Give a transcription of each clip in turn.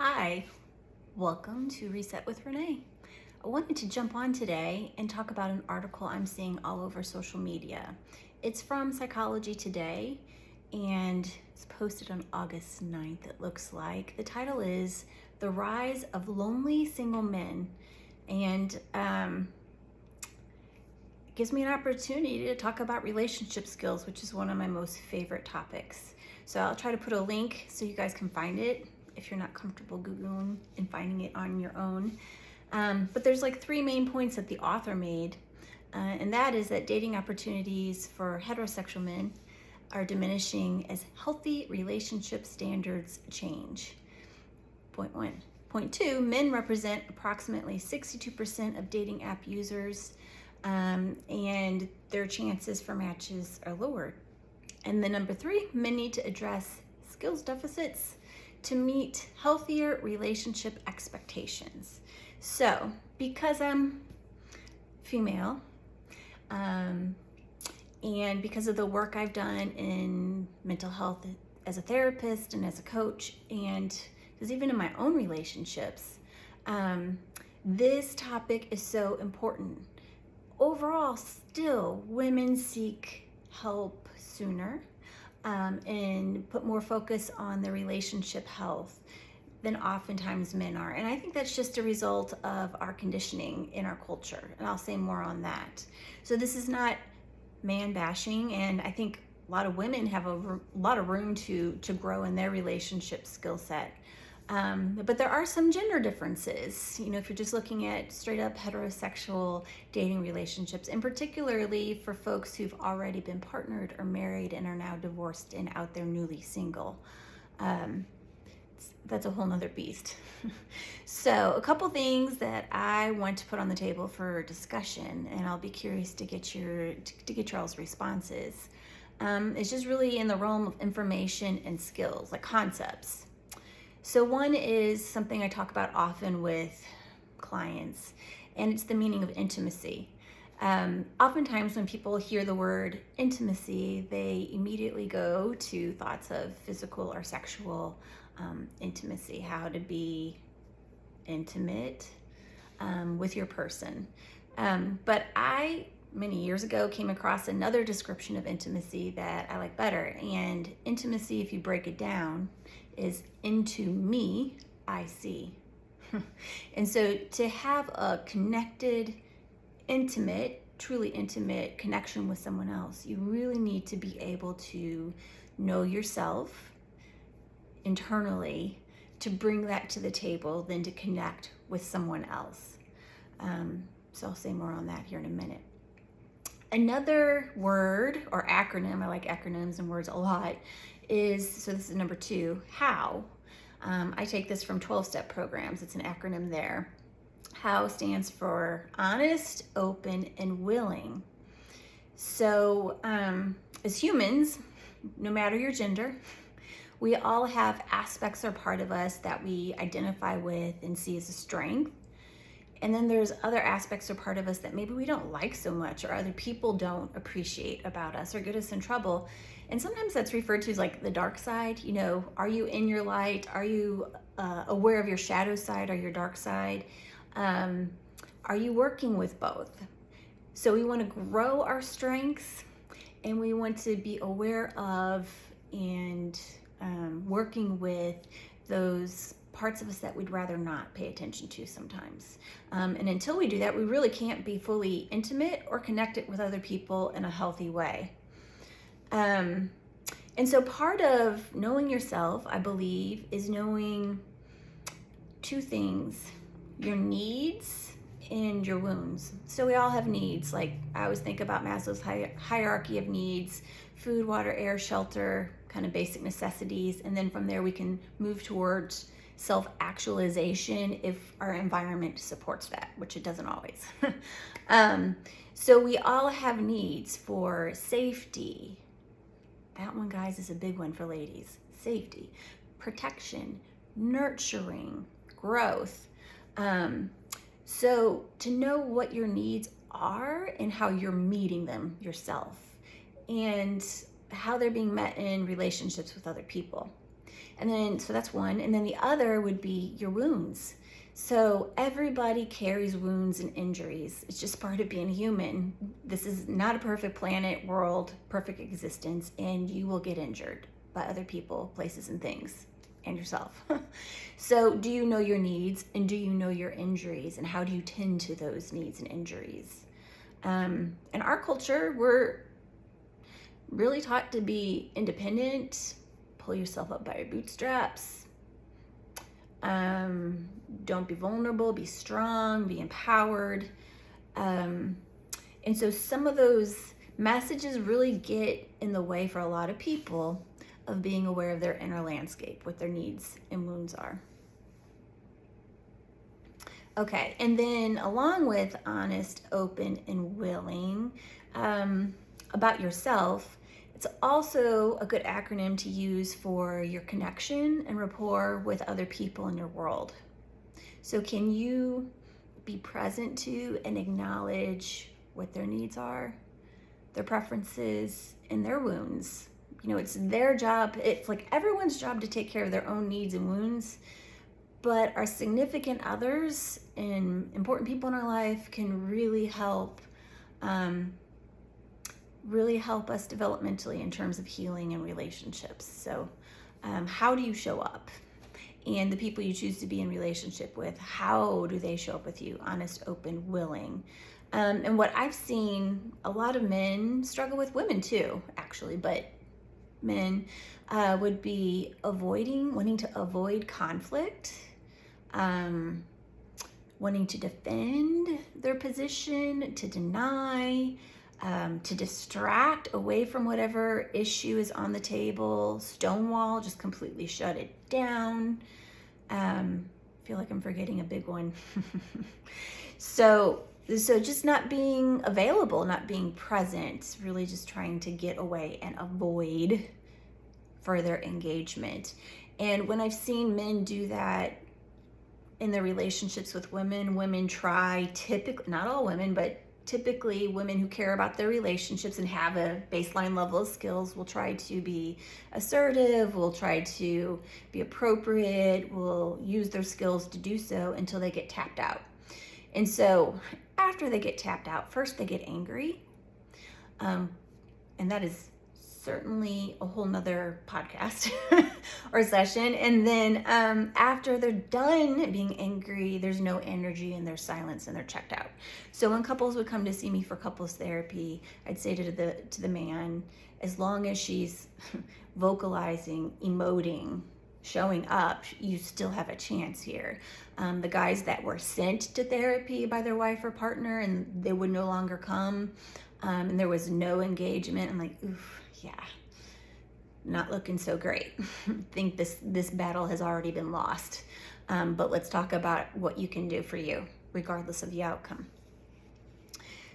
Hi, welcome to Reset with Renee. I wanted to jump on today and talk about an article I'm seeing all over social media. It's from Psychology Today and it's posted on August 9th, it looks like. The title is The Rise of Lonely Single Men, and it gives me an opportunity to talk about relationship skills, which is one of my most favorite topics. So I'll try to put a link so you guys can find it if you're not comfortable Googling and finding it on your own. But there's like three main points that the author made, and that is that dating opportunities for heterosexual men are diminishing as healthy relationship standards change. Point one. Point two, men represent approximately 62% of dating app users, and their chances for matches are lower. And then number three, men need to address skills deficits to meet healthier relationship expectations. So, because I'm female, and because of the work I've done in mental health as a therapist and as a coach, and because even in my own relationships, this topic is so important. Overall, still, women seek help sooner and put more focus on their relationship health than oftentimes men are. And I think that's just a result of our conditioning in our culture. And I'll say more on that. So this is not man bashing. And I think a lot of women have a lot of room to grow in their relationship skill set. But there are some gender differences, if you're just looking at straight up heterosexual dating relationships, and particularly for folks who've already been partnered or married and are now divorced and out there newly single. That's a whole nother beast. So a couple things that I want to put on the table for discussion, and I'll be curious to get y'all's responses. It's just really in the realm of information and skills, like concepts. So one is something I talk about often with clients, and it's the meaning of intimacy. Oftentimes when people hear the word intimacy, they immediately go to thoughts of physical or sexual intimacy, how to be intimate with your person. But I, many years ago, came across another description of intimacy that I like better. And intimacy, if you break it down, is into me, I see. And so to have a connected, intimate, truly intimate connection with someone else, you really need to be able to know yourself internally, to bring that to the table, then to connect with someone else. So I'll say more on that here in a minute. Another word or acronym, I like acronyms and words a lot, so this is number two, how. I take this from 12-step programs. It's an acronym there. HOW stands for honest, open, and willing. So as humans, no matter your gender, we all have aspects or part of us that we identify with and see as a strength. And then there's other aspects or part of us that maybe we don't like so much, or other people don't appreciate about us or get us in trouble. And sometimes that's referred to as like the dark side. Are you in your light? Are you aware of your shadow side or your dark side? Are you working with both? So we want to grow our strengths, and we want to be aware of and working with those parts of us that we'd rather not pay attention to sometimes. And until we do that, we really can't be fully intimate or connected with other people in a healthy way. And so part of knowing yourself, I believe, is knowing two things: your needs and your wounds. So we all have needs. Like I always think about Maslow's hierarchy of needs: food, water, air, shelter, kind of basic necessities. And then from there we can move towards self-actualization if our environment supports that, which it doesn't always. So we all have needs for safety. That one, guys, is a big one for ladies. Safety, protection, nurturing, growth. So to know what your needs are and how you're meeting them yourself, and how they're being met in relationships with other people. And then, so that's one. And then the other would be your wounds. So everybody carries wounds and injuries. It's just part of being human. This is not a perfect planet, world, perfect existence, and you will get injured by other people, places, and things, and yourself. So do you know your needs, and do you know your injuries, and how do you tend to those needs and injuries? In our culture, we're really taught to be independent, pull yourself up by your bootstraps. Don't be vulnerable, be strong, be empowered. And so some of those messages really get in the way for a lot of people of being aware of their inner landscape, what their needs and wounds are. Okay, and then along with honest, open, and willing, about yourself, it's also a good acronym to use for your connection and rapport with other people in your world. So can you be present to and acknowledge what their needs are, their preferences, and their wounds? You know, it's their job. It's like everyone's job to take care of their own needs and wounds, but our significant others and important people in our life can really help us developmentally in terms of healing and relationships. So how do you show up? And the people you choose to be in relationship with, how do they show up with you? Honest, open, willing. And what I've seen, a lot of men struggle with, women too, actually, but men would be wanting to avoid conflict, wanting to defend their position, to deny, to distract away from whatever issue is on the table, stonewall, just completely shut it down. Feel like I'm forgetting a big one. So just not being available, not being present, really just trying to get away and avoid further engagement. And when I've seen men do that in their relationships with women try, typically, not all women, but typically women who care about their relationships and have a baseline level of skills will try to be assertive, will try to be appropriate, will use their skills to do so until they get tapped out. And so after they get tapped out, first they get angry. And that is certainly a whole nother podcast or session. And then after they're done being angry, there's no energy and there's silence and they're checked out. So when couples would come to see me for couples therapy, I'd say to the man, as long as she's vocalizing, emoting, showing up, you still have a chance here. The guys that were sent to therapy by their wife or partner and they would no longer come, and there was no engagement, I'm like, oof, yeah, not looking so great. Think this battle has already been lost. But let's talk about what you can do for you, regardless of the outcome.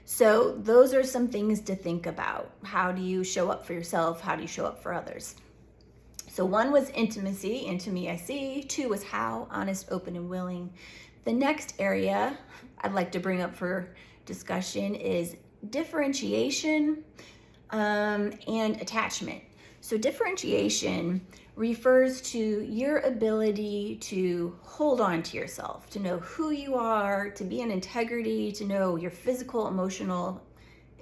So those are some things to think about. How do you show up for yourself? How do you show up for others? So one was intimacy, into me I see. Two was how, honest, open, and willing. The next area I'd like to bring up for discussion is differentiation and attachment. So differentiation refers to your ability to hold on to yourself, to know who you are, to be in integrity, to know your physical, emotional,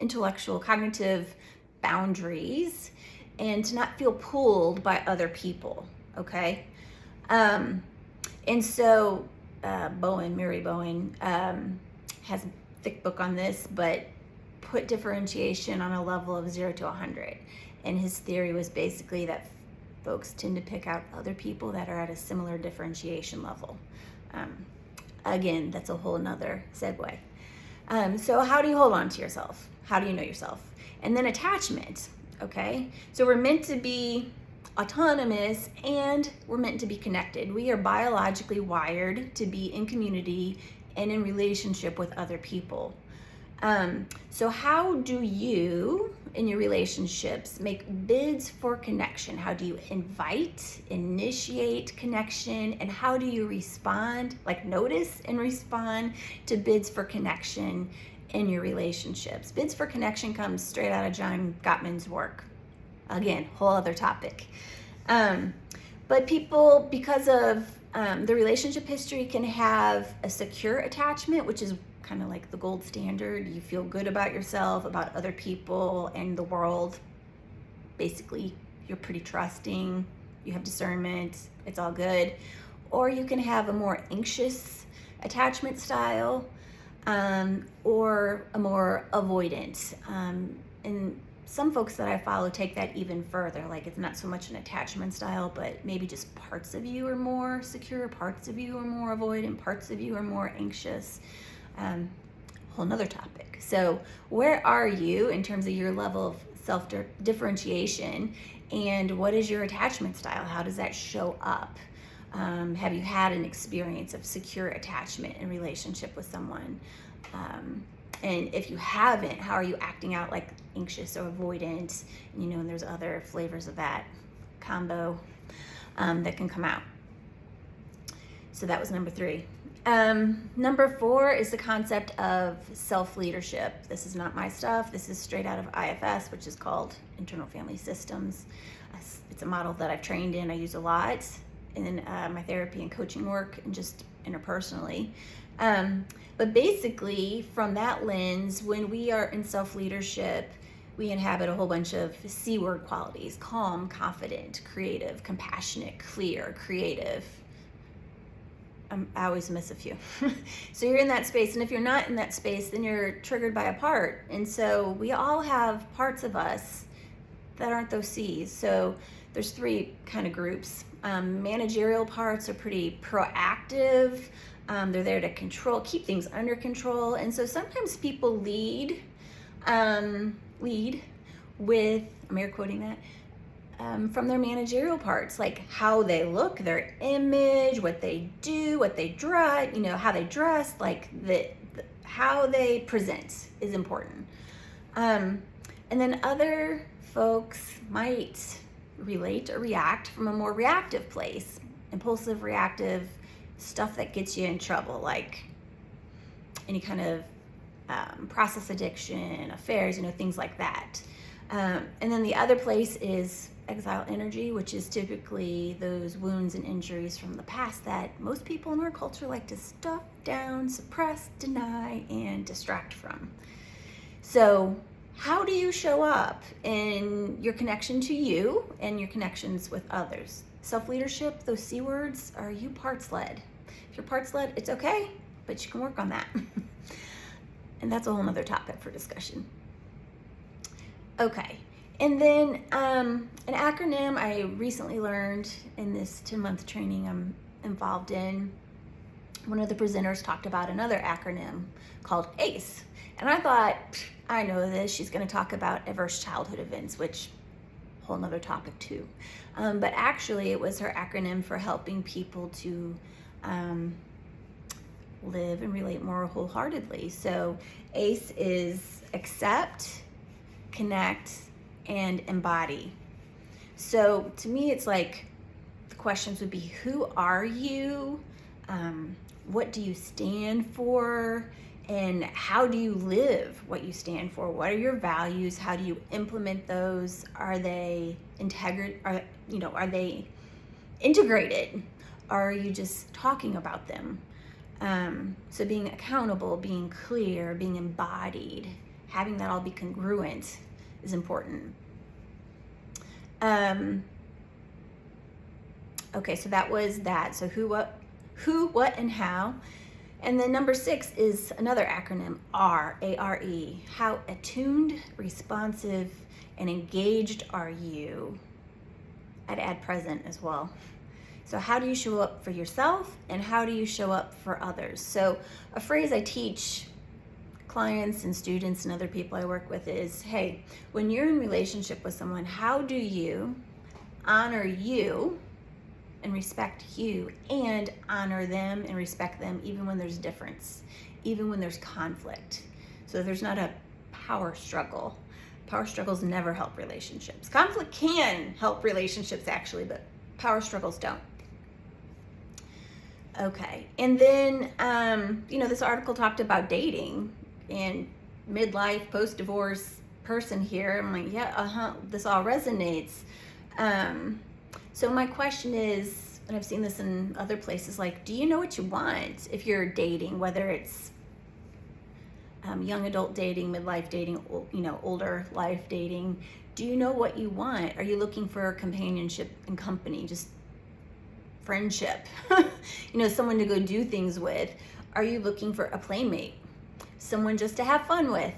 intellectual, cognitive boundaries, and to not feel pulled by other people, okay? And so Mary Bowen has a thick book on this, but put differentiation on a level of 0 to 100. And his theory was basically that folks tend to pick out other people that are at a similar differentiation level. Again, that's a whole nother segue. So how do you hold on to yourself? How do you know yourself? And then attachment, okay? So we're meant to be autonomous and we're meant to be connected. We are biologically wired to be in community and in relationship with other people. So how do you, in your relationships, make bids for connection? How do you initiate connection, and how do you respond, like notice and respond to bids for connection in your relationships? Bids for connection comes straight out of John Gottman's work. Again, whole other topic. But people, because of the relationship history, can have a secure attachment, which is kind of like the gold standard. You feel good about yourself, about other people, and the world. Basically, you're pretty trusting, you have discernment, it's all good. Or you can have a more anxious attachment style, or a more avoidant. And some folks that I follow take that even further. Like, it's not so much an attachment style, but maybe just parts of you are more secure, parts of you are more avoidant, parts of you are more anxious. Whole nother topic. So where are you in terms of your level of self-differentiation, and what is your attachment style? How does that show up? Have you had an experience of secure attachment in relationship with someone? And if you haven't, how are you acting out like anxious or avoidant? And there's other flavors of that combo that can come out. So that was number 3. Number 4 is the concept of self-leadership. This is not my stuff. This is straight out of IFS, which is called Internal Family Systems. It's a model that I've trained in. I use a lot in my therapy and coaching work, and just interpersonally. But basically, from that lens, when we are in self-leadership, we inhabit a whole bunch of C-word qualities: calm, confident, creative, compassionate, clear, creative. I always miss a few. So you're in that space, and if you're not in that space, then you're triggered by a part. And so we all have parts of us that aren't those C's. So there's 3 kind of groups. Managerial parts are pretty proactive. They're there to keep things under control. And so sometimes people lead with, I'm air quoting that, from their managerial parts, like how they look, their image, what they do, what they drive, how they dress, like how they present is important. And then other folks might relate or react from a more reactive place, impulsive, reactive, stuff that gets you in trouble, like any kind of process addiction, affairs, things like that. And then the other place is exile energy, which is typically those wounds and injuries from the past that most people in our culture like to stuff down, suppress, deny, and distract from. So how do you show up in your connection to you and your connections with others? Self-leadership, those C words, are you parts-led? If you're parts-led, it's okay, but you can work on that. And that's a whole nother topic for discussion. Okay, and then an acronym I recently learned in this 10-month training I'm involved in. One of the presenters talked about another acronym called ACE. And I thought, I know this, she's going to talk about adverse childhood events, which whole nother topic too. But actually it was her acronym for helping people to live and relate more wholeheartedly. So ACE is accept, connect, and embody. So to me, it's like the questions would be, who are you? What do you stand for? And how do you live what you stand for? What are your values? How do you implement those? Are they are they integrated? Or are you just talking about them? So being accountable, being clear, being embodied, having that all be congruent is important. Okay, so that was that. So who, what, and how. And then number 6 is another acronym, R, A-R-E. How attuned, responsive, and engaged are you? I'd add present as well. So how do you show up for yourself, and how do you show up for others? So a phrase I teach clients and students and other people I work with is, hey, when you're in relationship with someone, how do you honor you and respect you, and honor them and respect them even when there's difference, even when there's conflict? So there's not a power struggle. Power struggles never help relationships. Conflict can help relationships actually, but power struggles don't. Okay, and then, this article talked about dating and midlife, post-divorce person here. I'm like, yeah, this all resonates. So my question is, and I've seen this in other places, like, do you know what you want if you're dating, whether it's young adult dating, midlife dating, older life dating? Do you know what you want? Are you looking for companionship and company, just friendship, someone to go do things with? Are you looking for a playmate, someone just to have fun with?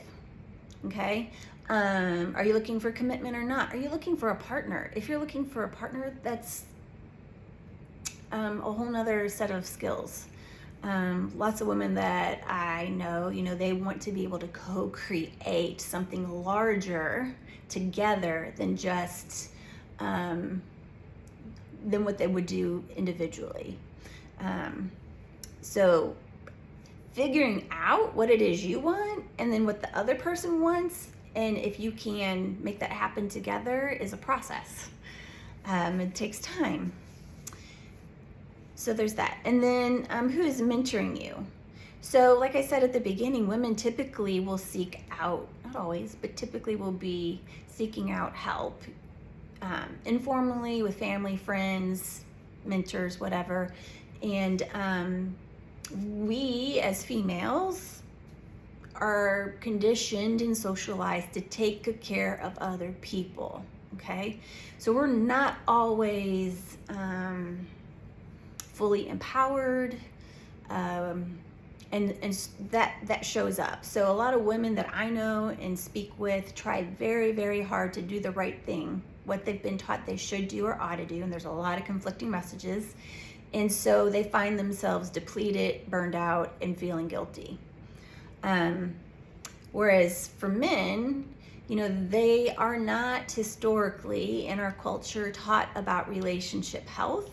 Okay. Are you looking for commitment or not? Are you looking for a partner? If you're looking for a partner, that's a whole nother set of skills. Lots of women that I know, they want to be able to co-create something larger together than just than what they would do individually. So figuring out what it is you want and then what the other person wants, and if you can make that happen together, is a process. It takes time. So there's that. And then who is mentoring you? So like I said at the beginning, women typically will seek out, not always, but typically will be seeking out help informally with family, friends, mentors, whatever. And we as females are conditioned and socialized to take good care of other people, okay? So we're not always fully empowered, and that shows up. So a lot of women that I know and speak with try very, very hard to do the right thing, what they've been taught they should do or ought to do, and there's a lot of conflicting messages. And so they find themselves depleted, burned out, and feeling guilty. Whereas for men, they are not historically in our culture taught about relationship health.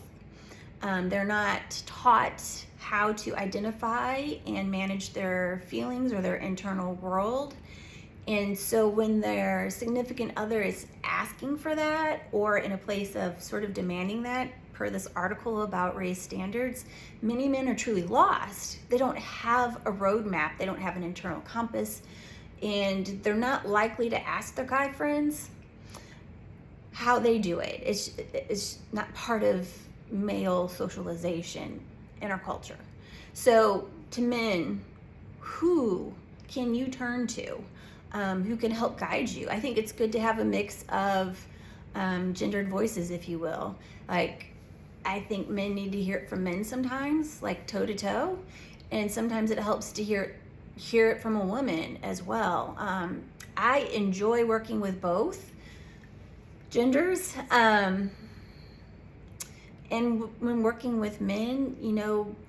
They're not taught how to identify and manage their feelings or their internal world. And so when their significant other is asking for that, or in a place of sort of demanding that, per this article about raised standards, many men are truly lost. They don't have a roadmap. They don't have an internal compass. And they're not likely to ask their guy friends how they do it. It's not part of male socialization in our culture. So to men, who can you turn to? Who can help guide you? I think it's good to have a mix of gendered voices, if you will. Like, I think men need to hear it from men sometimes, like toe to toe, and sometimes it helps to hear it from a woman as well. I enjoy working with both genders. And when working with men,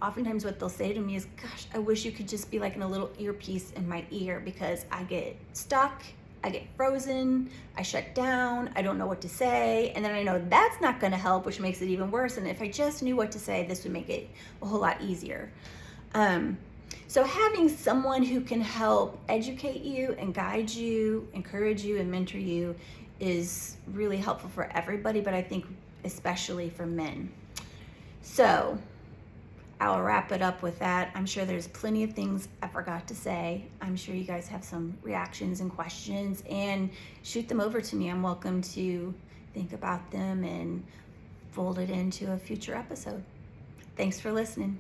oftentimes what they'll say to me is, gosh, I wish you could just be like in a little earpiece in my ear, because I get stuck, I get frozen, I shut down, I don't know what to say. And then I know that's not gonna help, which makes it even worse. And if I just knew what to say, this would make it a whole lot easier. So having someone who can help educate you and guide you, encourage you and mentor you is really helpful for everybody, but I think especially for men. So I'll wrap it up with that. I'm sure there's plenty of things I forgot to say. I'm sure you guys have some reactions and questions, and shoot them over to me. I'm welcome to think about them and fold it into a future episode. Thanks for listening.